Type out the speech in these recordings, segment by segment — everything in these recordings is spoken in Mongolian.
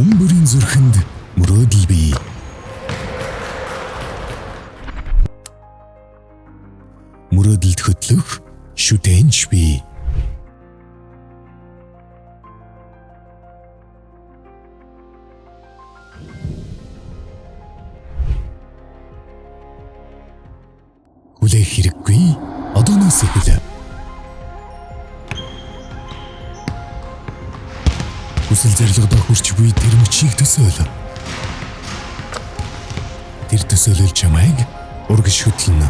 Хүн бүрийн зүрхэнд мөрөөдөл бий. Мөрөөдөлд хөтлөх шүтэнч бий. Хүлээх хэрэггүй одооноос эхэл. Хүсэл зорилгодоо хүрч буй тэр мөчийг төсөөл. Тэр төсөөлөл чамайг урагш хөтлөнө.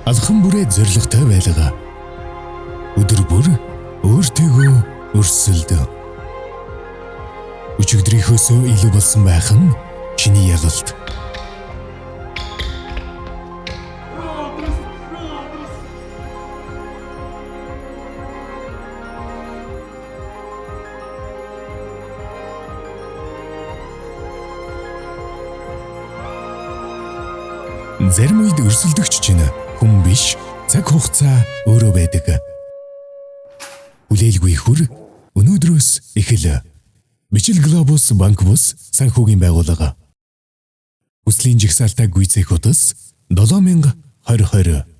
Алхам бүрээ зорилготой байлгаа. Өдөр бүр өөртөөгөө өрсөлдөө. Өчигдрийнхөөсөө илүү болсон байх нь чиний ялалт. Зарим үед өрсөлдөгч чинь хүн биш, цаг хугацаа өөрөө байдаг. Хүлээлгүй хүр өнөөдрөөс эхэл. Бичил Глобус банк бус санхүүгийн байгууллага. Хүслийн жигсаалтаа гүйцээх утас 702020